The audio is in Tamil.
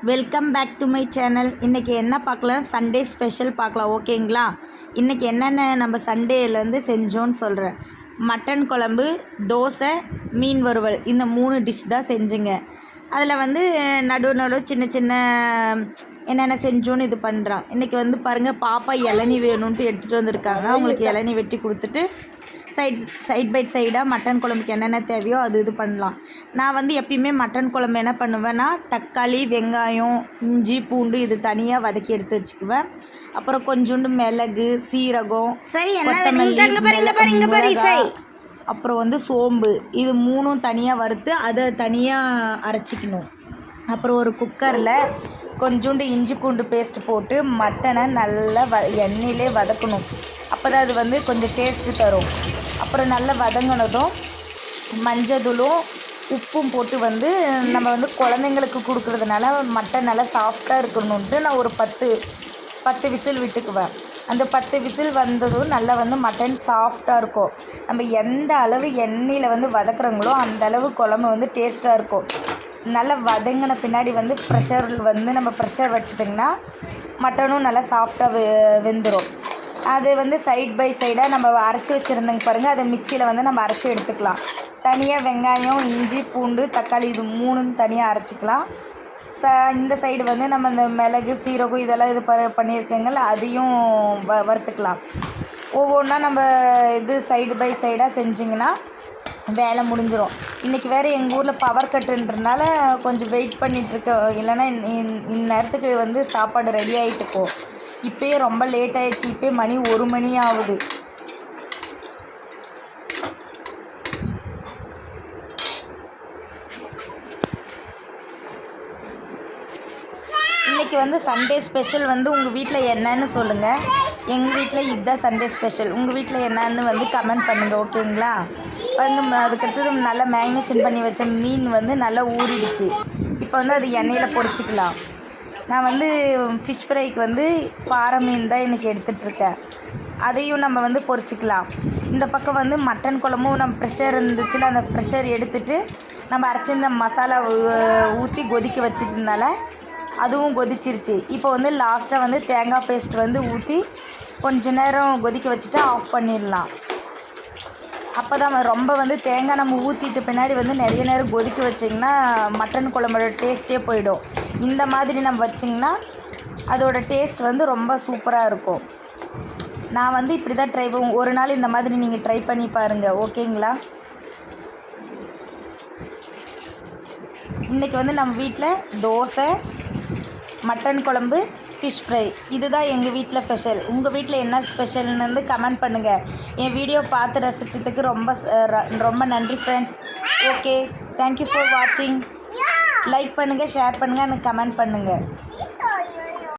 Welcome back to my channel. இன்றைக்கி என்ன பார்க்கலாம், சண்டே ஸ்பெஷல் பார்க்கலாம். ஓகேங்களா? இன்றைக்கி என்னென்ன நம்ம சண்டேலேருந்து செஞ்சோன்னு சொல்கிறேன். மட்டன் குழம்பு, தோசை, மீன் வறுவல், இந்த 3 டிஷ் தான் செஞ்சுங்க. அதில் நடு சின்ன சின்ன என்னென்ன செஞ்சோன்னு இது பண்ணுறான். இன்றைக்கி பாருங்கள், பாப்பா இளநீ வேணும்ன்ட்டு எடுத்துகிட்டு வந்திருக்காங்க. அவங்களுக்கு இளநீ வெட்டி கொடுத்துட்டு சைட் பை சைடாக மட்டன் குழம்புக்கு என்னென்ன தேவையோ அது இது பண்ணலாம். நான் எப்பயுமே மட்டன் குழம்பு என்ன பண்ணுவேன்னா, தக்காளி, வெங்காயம், இஞ்சி, பூண்டு இது தனியாக வதக்கி எடுத்து வச்சுக்குவேன். அப்புறம் கொஞ்சோண்டு மிளகு, சீரகம், அப்புறம் சோம்பு, இது 3ம் தனியாக வறுத்து அதை தனியாக அரைச்சிக்கணும். அப்புறம் ஒரு குக்கரில் கொஞ்சோண்டு இஞ்சி பூண்டு பேஸ்ட் போட்டு மட்டனை நல்லா எண்ணெயிலே வதக்கணும். அப்போ தான் அது கொஞ்சம் டேஸ்ட்டு தரும். அப்புறம் நல்லா வதங்கினதும் மஞ்சத்தூளும் உப்பும் போட்டு நம்ம குழந்தைங்களுக்கு கொடுக்குறதுனால மட்டன் நல்லா சாஃப்டாக இருக்கணுன்ட்டு நான் ஒரு 10 விசில் விட்டுக்குவேன். அந்த 10 விசில் வந்ததும் நல்லா மட்டன் சாஃப்டாக இருக்கும். நம்ம எந்த அளவு எண்ணெயில் வதக்குறோங்களோ அந்த அளவு குழம்பு டேஸ்ட்டாக இருக்கும். நல்லா வதங்கின பின்னாடி நம்ம ப்ரெஷர் வச்சுட்டிங்கன்னா மட்டனும் நல்லா சாஃப்டாக வெந்துடும். அது சைட் பை சைடாக நம்ம அரைச்சி வச்சுருந்தோங்க பாருங்கள், அதை மிக்சியில் நம்ம அரைச்சி எடுத்துக்கலாம். தனியாக வெங்காயம், இஞ்சி, பூண்டு, தக்காளி இது 3ம் தனியாக அரைச்சிக்கலாம். இந்த சைடு நம்ம இந்த மிளகு, சீரகம் இதெல்லாம் இது பண்ணியிருக்கேங்கள, அதையும் வறுத்துக்கலாம். ஒவ்வொன்றா நம்ம சைடு பை சைடாக செஞ்சிங்கன்னா வேலை முடிஞ்சிடும். இன்றைக்கி வேறு எங்கள் ஊரில் பவர் கட்டுன்றதுனால கொஞ்சம் வெயிட் பண்ணிகிட்ருக்கேன். இல்லைன்னா இந்நேரத்துக்கு சாப்பாடு ரெடி ஆகிட்டுப்போம். இப்போயே ரொம்ப லேட் ஆகிடுச்சு. இப்போயே மணி 1 மணி ஆகுது. இன்றைக்கி சண்டே ஸ்பெஷல் உங்கள் வீட்டில் என்னன்னு சொல்லுங்கள். எங்கள் வீட்டில் இதுதான் சண்டே ஸ்பெஷல். உங்கள் வீட்டில் என்னன்னு கமெண்ட் பண்ணுங்கள். ஓகேங்களா? அதுக்கடுத்தது நல்லா மேரினேஷன் பண்ணி வச்ச மீன் நல்லா ஊறிடுச்சு. இப்போ அது எண்ணெயில் பொரிச்சிக்கலாம். நான் ஃபிஷ் ஃப்ரைக்கு பாறை மீன் தான் இன்றைக்கி எடுத்துகிட்ருக்கேன். அதையும் நம்ம பொரிச்சிக்கலாம். இந்த பக்கம் மட்டன் குழம்பும் நம்ம ப்ரெஷர் இருந்துச்சுல, அந்த ப்ரெஷர் எடுத்துகிட்டு நம்ம அரைச்சிருந்த மசாலா ஊற்றி கொதிக்க வச்சிட்டனால அதுவும் கொதிச்சிருச்சு. இப்போ லாஸ்ட்டாக தேங்காய் பேஸ்ட் ஊற்றி கொஞ்ச நேரம் கொதிக்க வச்சுட்டு ஆஃப் பண்ணிடலாம். அப்போ தான் ரொம்ப தேங்காய் நம்ம ஊற்றிட்டு பின்னாடி நிறைய நேரம் கொதிக்க வச்சிங்கன்னா மட்டன் குழம்போட டேஸ்ட்டே போயிடும். இந்த மாதிரி நம்ம வச்சிங்கன்னா அதோட டேஸ்ட் ரொம்ப சூப்பராக இருக்கும். நான் இப்படி தான் ட்ரை பண்ணுவேன். ஒரு நாள் இந்த மாதிரி நீங்கள் ட்ரை பண்ணி பாருங்கள். ஓகேங்களா? இன்றைக்கி நம்ம வீட்டில் தோசை, மட்டன் குழம்பு, ஃபிஷ் ஃப்ரை, இதுதான் எங்கள் வீட்டில் ஸ்பெஷல். உங்கள் வீட்டில் என்ன ஸ்பெஷல்னு கமெண்ட் பண்ணுங்கள். என் வீடியோ பார்த்து ரசித்ததுக்கு ரொம்ப நன்றி ஃப்ரெண்ட்ஸ். ஓகே, தேங்க்யூ ஃபார் வாட்சிங். லைக் பண்ணுங்கள், ஷேர் பண்ணுங்கள், எனக்கு கமெண்ட் பண்ணுங்கள்.